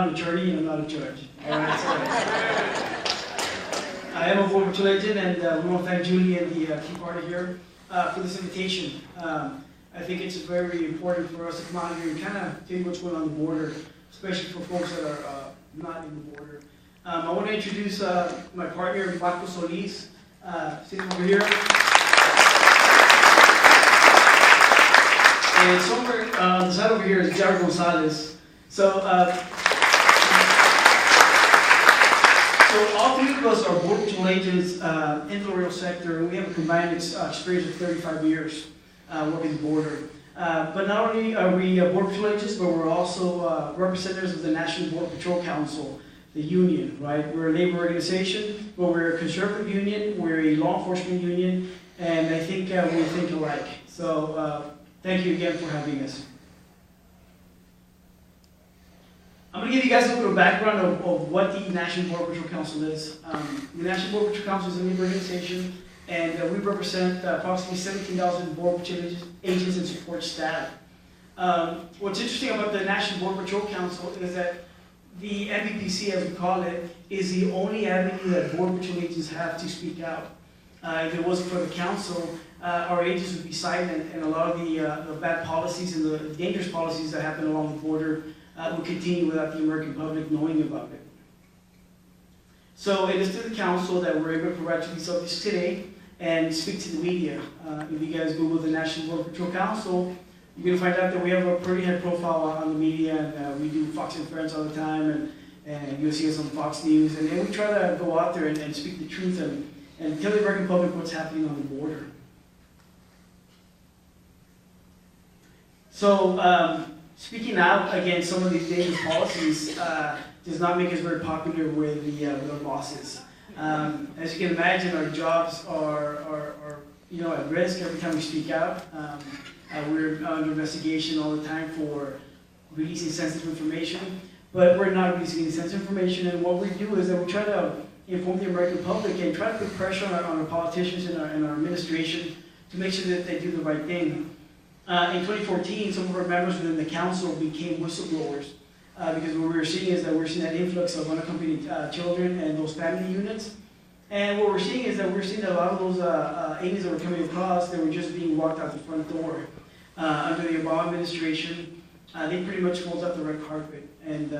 an attorney and I'm not a judge. All right, so I am a Border Patrol agent, and we want to thank Julie and the Tea Party here for this invitation. I think it's very important for us to come out here and kind of tell you what's going on the border, especially for folks that are not in the border. I want to introduce my partner, Marco Solis, sitting over here. And somewhere on the side over here is Jared Gonzalez. So all three of us are Border Patrol agents in the Laredo sector, and we have a combined experience of 35 years working the border. But not only are we Border Patrol agents, but we're also representatives of the National Border Patrol Council, the union, right? We're a labor organization, but we're a conservative union, we're a law enforcement union, and I think we think alike. So thank you again for having us. I'm going to give you guys a little background of what the National Border Patrol Council is. The National Border Patrol Council is a labor organization, and we represent approximately 17,000 Border Patrol agents and support staff. What's interesting about the National Border Patrol Council is that the NBPC, as we call it, is the only avenue that Border Patrol agents have to speak out. If it wasn't for the council, our agents would be silent, and a lot of the bad policies and the dangerous policies that happen along the border will continue without the American public knowing about it. So it is to the council that we're able to provide you these subjects today and speak to the media. If you guys Google the National Border Patrol Council, you're going to find out that we have a pretty high profile on the media, and we do Fox and Friends all the time, and you'll see us on Fox News, and we try to go out there and speak the truth and tell the American public what's happening on the border. So, speaking out against some of these dangerous policies does not make us very popular with our bosses. As you can imagine, our jobs are at risk every time we speak out. We're under investigation all the time for releasing sensitive information, but we're not releasing any sensitive information. And what we do is that we try to inform the American public and try to put pressure on our politicians and our administration to make sure that they do the right thing. In 2014, some of our members within the council became whistleblowers because what we were seeing is that we're seeing that influx of unaccompanied children and those family units. And what we're seeing is that we're seeing that a lot of those aliens that were coming across, they were just being walked out the front door. Under the Obama administration, they pretty much rolled out the red carpet. And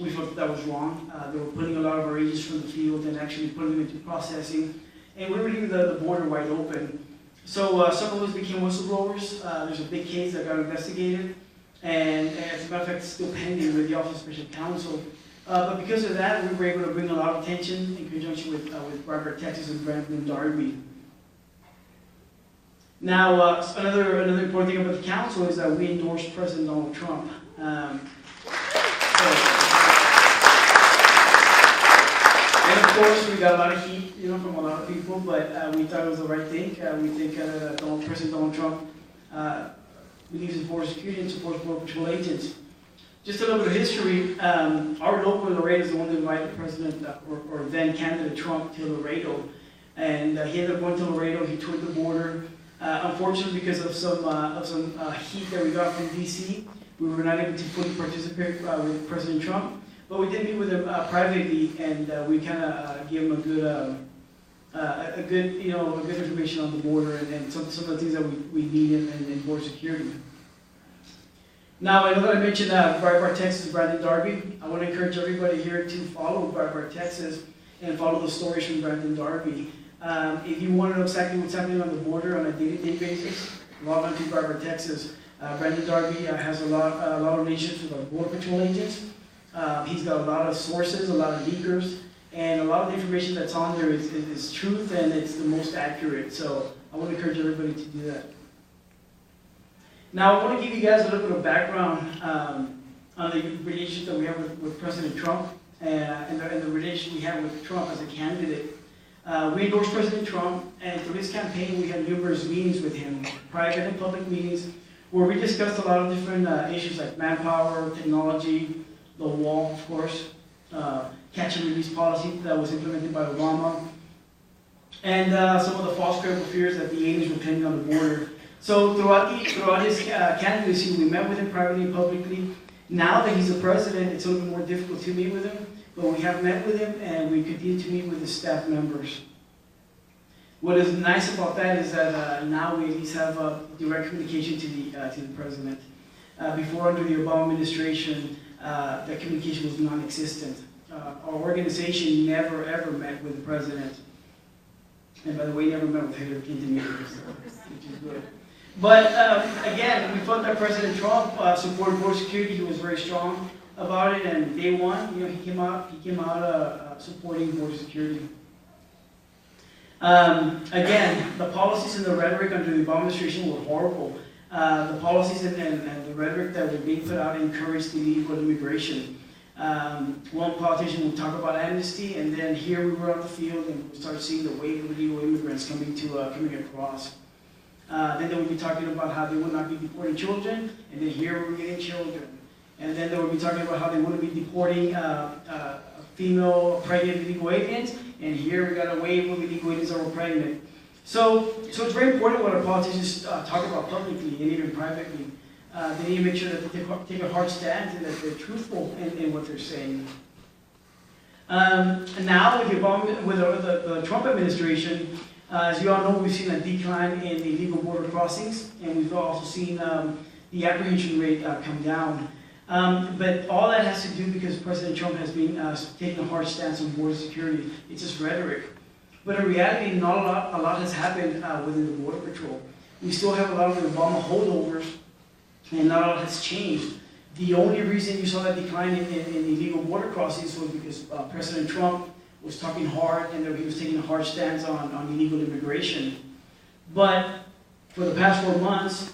we felt that was wrong. They were putting a lot of our agents from the field and actually putting them into processing. And we were leaving the border wide open. So some of us became whistleblowers. There's a big case that got investigated, and as a matter of fact, it's still pending with the Office of Special Counsel. But because of that, we were able to bring a lot of attention in conjunction with Barbara, Texas, and Brandon Darby. Now, another important thing about the council is that we endorsed President Donald Trump. And of course, we got a lot of heat, from a lot of people, but we thought it was the right thing. We think that President Donald Trump believes in border security and supports Border Patrol agents. Just a little bit of history. Our local Laredo is the one that invited President or then candidate Trump to Laredo, and he ended up going to Laredo. He toured the border. Unfortunately, because of some heat that we got from DC, we were not able to fully participate with President Trump. But we did meet with him privately, and we kind of gave him a good information on the border and some of the things that we need in border security. Now, I know that I mentioned Breitbart, Texas, and Brandon Darby. I want to encourage everybody here to follow Breitbart, Texas, and follow the stories from Brandon Darby. If you want to know exactly what's happening on the border on a day-to-day basis, log on to Breitbart, Texas. Brandon Darby has a lot of relationships with our Border Patrol agents. He's got a lot of sources, a lot of leakers, and a lot of the information that's on there is truth, and it's the most accurate. So I want to encourage everybody to do that. Now I want to give you guys a little bit of background on the relationship that we have with President Trump and the relationship we have with Trump as a candidate. We endorsed President Trump, and through this campaign we had numerous meetings with him, private and public meetings, where we discussed a lot of different issues like manpower, technology, the wall, of course, catch and release policy that was implemented by Obama, and some of the false credible fears that the aliens were claiming on the border. So throughout his candidacy, we met with him privately and publicly, Now that he's the president, it's a little bit more difficult to meet with him, but we have met with him and we continue to meet with his staff members. What is nice about that is that now we at least have direct communication to the president. Before, under the Obama administration, that communication was non-existent. Our organization never ever met with the president. And by the way, never met with Hector, which is good. But again, we felt that President Trump supported border security. He was very strong about it, and day one, he came out supporting border security. Again, the policies and the rhetoric under the Obama administration were horrible. The policies and the rhetoric that were being put out encouraged illegal immigration. One politician would talk about amnesty, and then here we were on the field and we started seeing the wave of illegal immigrants coming across. Then they would be talking about how they would not be deporting children, and then here we were getting children. And then they would be talking about how they wouldn't be deporting female pregnant illegal aliens, and here we got a wave of illegal aliens that were pregnant. So it's very important what our politicians talk about publicly and even privately. They need to make sure that they take a hard stand and that they're truthful in what they're saying. And now with the Trump administration, as you all know, we've seen a decline in illegal border crossings, and we've also seen the apprehension rate come down. But all that has to do because President Trump has been taking a hard stance on border security. It's just rhetoric. But in reality, not a lot has happened within the Border Patrol. We still have a lot of the Obama holdovers, and not a lot has changed. The only reason you saw that decline in illegal border crossings was because President Trump was talking hard and that he was taking a hard stance on illegal immigration. But for the past 4 months,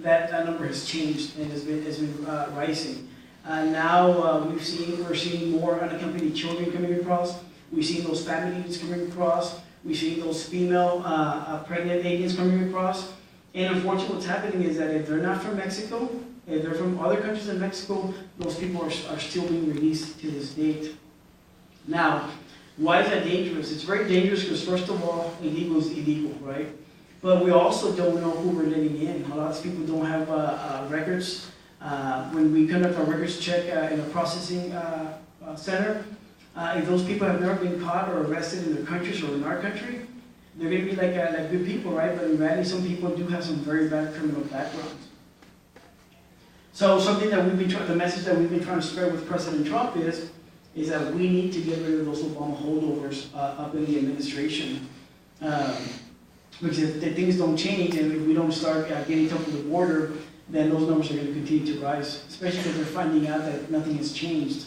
that number has changed and has been rising. Now we're seeing more unaccompanied children coming across. We've seen those family units coming across. We've seen those female pregnant aliens coming across. And unfortunately, what's happening is that if they're not from Mexico, if they're from other countries in Mexico, those people are still being released to this date. Now, why is that dangerous? It's very dangerous because, first of all, illegal is illegal, right? But we also don't know who we're letting in. A lot of people don't have records. When we conduct our records check in a processing center, if those people have never been caught or arrested in their countries or in our country, they're going to be like good people, right? But in reality, some people do have some very bad criminal backgrounds. So something that the message that we've been trying to spread with President Trump is that we need to get rid of those Obama holdovers up in the administration. Because if things don't change and if we don't start getting tough with the border, then those numbers are going to continue to rise, especially because they're finding out that nothing has changed.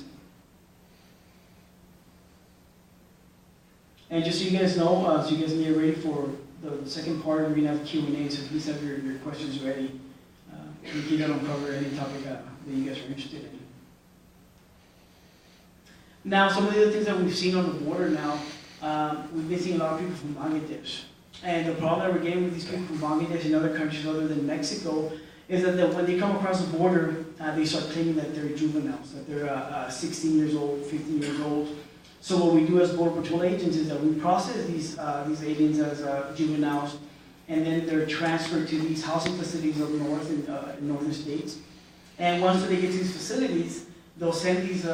And just so you guys know, so you guys get ready for the second part, we're going to have Q&A, so please have your questions ready. We can uncover any topic that you guys are interested in. Now, some of the other things that we've seen on the border now, we've been seeing a lot of people from Bangladesh. And the problem that we're getting with these people from Bangladesh and other countries other than Mexico is that when they come across the border, they start claiming that they're juveniles, that they're 16 years old, 15 years old. So what we do as Border Patrol agents is that we process these aliens as juveniles, and then they're transferred to these housing facilities up north in northern states. And once they get to these facilities, they'll send these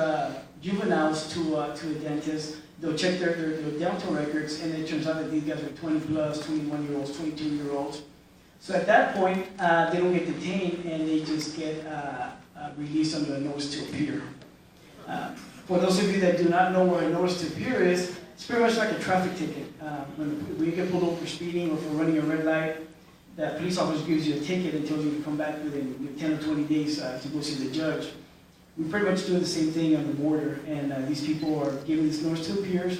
juveniles to a dentist. They'll check their dental records, and it turns out that these guys are 20 plus, 21-year-olds, 22-year-olds. So at that point, they don't get detained, and they just get released under a notice to appear. For those of you that do not know what a notice to appear is, it's pretty much like a traffic ticket. When you get pulled over for speeding or for running a red light, that police officer gives you a ticket and tells you to come back within 10 or 20 days to go see the judge. We pretty much do the same thing on the border, and these people are given this notice to appear,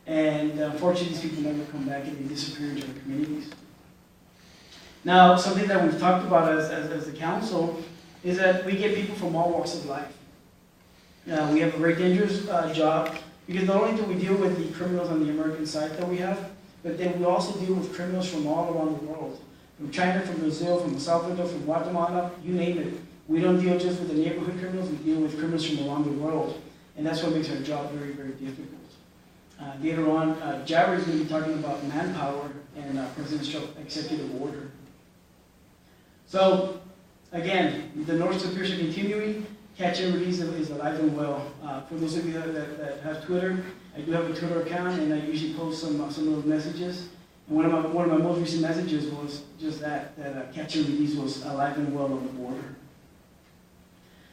and unfortunately these people never come back and they disappear into our communities. Now, something that we've talked about as the council is that we get people from all walks of life. We have a very dangerous job, because not only do we deal with the criminals on the American side that we have, but then we also deal with criminals from all around the world. From China, from Brazil, from El Salvador, from Guatemala, you name it. We don't deal just with the neighborhood criminals, we deal with criminals from around the world. And that's what makes our job very, very difficult. Later on, Jared is going to be talking about manpower and President's executive order. So, again, the North Superiors are continuing. Catch and release is alive and well. For those of you that have Twitter, I do have a Twitter account, and I usually post some of those messages. And one of my most recent messages was just that catch and release was alive and well on the border.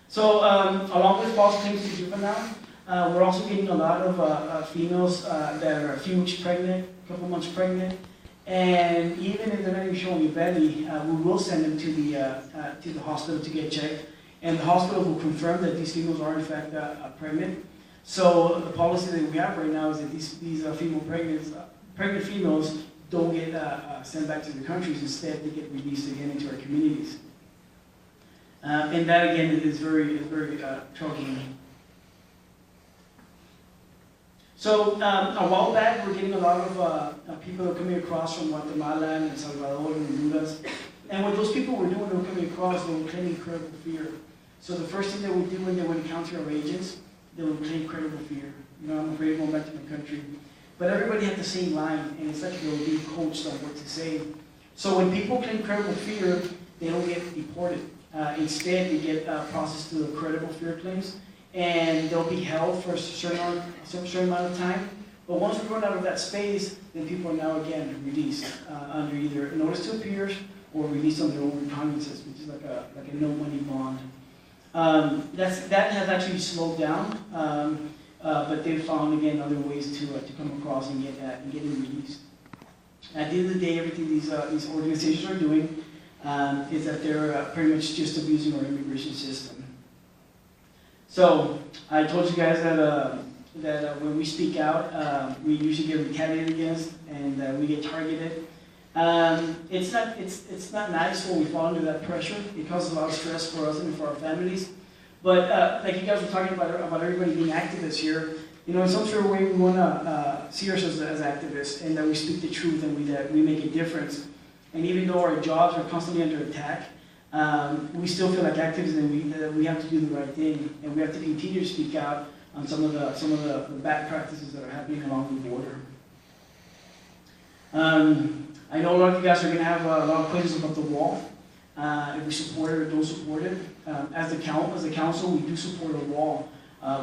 So along with false claims to juvenile, we're also getting a lot of females that are a few weeks pregnant, a couple months pregnant, and even if they're not even showing a belly, we will send them to the hospital to get checked, and the hospital will confirm that these females are in fact pregnant. So the policy that we have right now is that these pregnant females don't get sent back to the countries. Instead, they get released again into our communities. And that again is very troubling. So a while back, we're getting a lot of people that are coming across from Guatemala and El Salvador and Honduras. And what those people were doing, they were coming across, they were claiming credible fear. So the first thing they would do when they would encounter our agents, they would claim credible fear. You know, I'm afraid of going back to my country. But everybody had the same line, and it's like they were being coached on what to say. So when people claim credible fear, they don't get deported. Instead, they get processed through the credible fear claims, and they'll be held for a certain amount of time. But once we run out of that space, then people are now again released under either notice to appear or released on their own recognizances, which is like a no money bond. That has actually slowed down, but they've found again other ways to come across and get them released. At the end of the day, everything these organizations are doing is that they're pretty much just abusing our immigration system. So I told you guys that when we speak out, we usually get retaliated against, and we get targeted. It's not nice when we fall under that pressure. It causes a lot of stress for us and for our families. But like you guys were talking about everybody being activists here, you know, in some sort of way we want to see ourselves as activists, and that we speak the truth and that we make a difference. And even though our jobs are constantly under attack, we still feel like activists, and that we have to do the right thing, and we have to continue to speak out on some of the bad practices that are happening along the border. I know a lot of you guys are going to have a lot of questions about the wall, if we support it or don't support it. As the council, we do support a wall.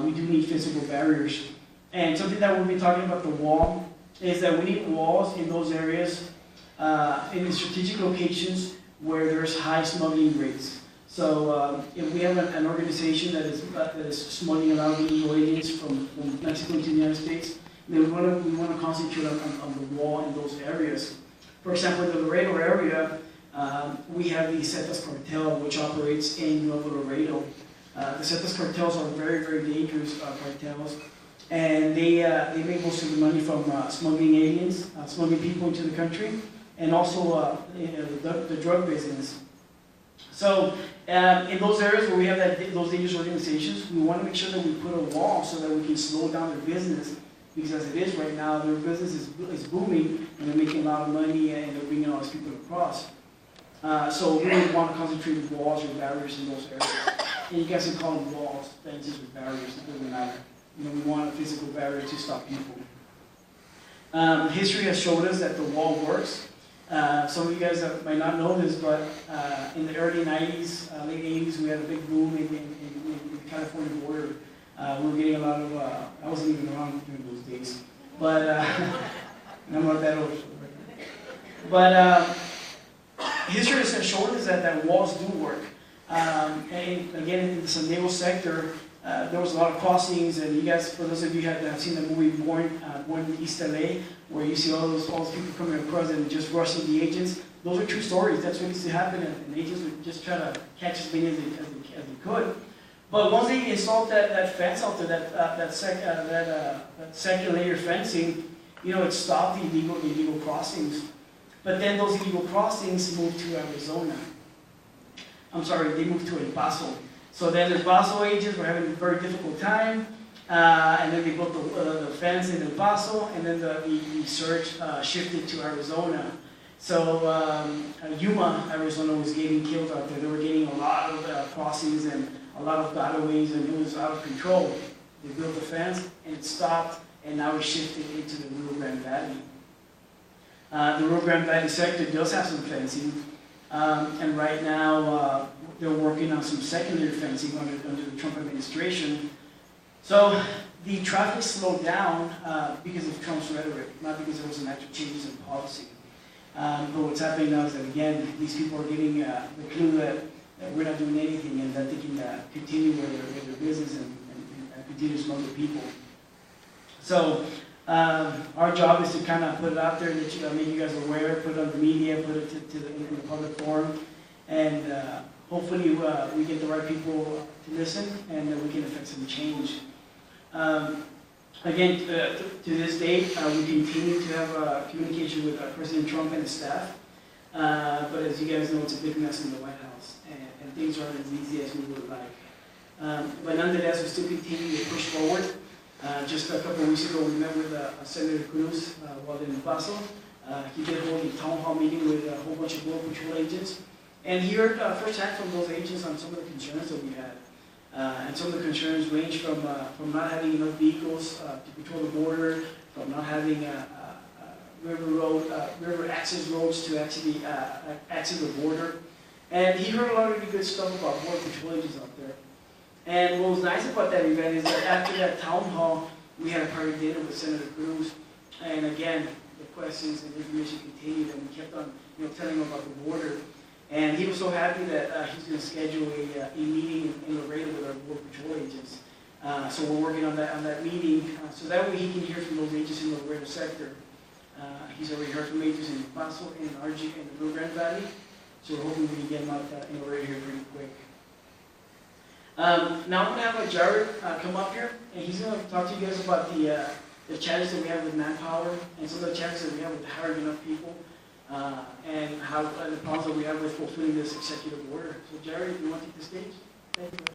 We do need physical barriers. And something that we'll be talking about the wall is that we need walls in those areas, in the strategic locations where there's high smuggling rates. So if we have an organization that is smuggling a lot of illegal aliens from Mexico to the United States, then we want to concentrate on the wall in those areas. For example, in the Laredo area, we have the Zetas cartel, which operates in Nuevo Laredo. The Zetas cartels are very, very dangerous cartels, and they make most of the money from smuggling aliens, smuggling people into the country, and also the drug business. So in those areas where we have those dangerous organizations, we want to make sure that we put a wall so that we can slow down their business. Because as it is right now, their business is booming, and they're making a lot of money, and they're bringing all these people across. So we really want to concentrate with walls or barriers in those areas. And you guys can call them walls, fences, or barriers, it doesn't matter. You know, we want a physical barrier to stop people. History has showed us that the wall works. Some of you guys might not know this, but in the early 90s, late 80s, we had a big boom in the California border. We were getting a lot of, I wasn't even around during those days, but I'm not that old. But history has shown us that walls do work. And again, in the San Diego sector, there was a lot of crossings, and you guys, for those of you that have seen the movie Born in East LA, where you see all those people coming across and just rushing the agents, those are true stories. That's what used to happen, and agents would just try to catch as many as they could. But once they installed that fence out there, that second layer fencing, you know, it stopped the illegal crossings. But then those illegal crossings moved to Arizona. I'm sorry, they moved to El Paso. So then the El Paso agents were having a very difficult time, and then they built the fence in El Paso, and then the search shifted to Arizona. So Yuma, Arizona was getting killed out there. They were getting a lot of crossings and a lot of gotaways, and it was out of control. They built the fence, and it stopped, and now it's shifted into the Rio Grande Valley. The Rio Grande Valley sector does have some fencing, and right now they're working on some secondary fencing under the Trump administration. So the traffic slowed down because of Trump's rhetoric, not because there was an actual changes in policy. But what's happening now is that, again, these people are getting the clue that we're not doing anything, and that they can continue with their business and continue to smuggle people. So our job is to kind of put it out there, make you guys aware, put it on the media, put it in the public forum, and hopefully we get the right people to listen, and we can affect some change. Again, to this date, we continue to have communication with President Trump and his staff, but as you guys know, it's a big mess in the White House, and things aren't as easy as we would like. But nonetheless, we still continue to push forward. Just a couple of weeks ago, we met with Senator Cruz while in El Paso. He did hold a town hall meeting with a whole bunch of Border Patrol agents, and he heard firsthand from those agents on some of the concerns that we had. And some of the concerns range from not having enough vehicles to patrol the border, from not having river access roads to actually access the border. And he heard a lot of really good stuff about Border Patrol agents out there. And what was nice about that event is that after that town hall, we had a private dinner with Senator Cruz. And again, the questions and information continued, and we kept on telling him about the border. And he was so happy that he's going to schedule a meeting in Laredo with our Border Patrol agents. So we're working on that meeting, so that way he can hear from those agents in the Laredo sector. He's already heard from agents in El Paso, in RG, and the Rio Grande Valley. So we're hoping we can get him out in Laredo here pretty quick. Now I'm going to have Jared come up here, and he's going to talk to you guys about the challenges that we have with manpower, and some of the challenges that we have with hiring enough people. And how the problems that we have with fulfilling this executive order. So Jerry, if you want to take the stage. Thank you.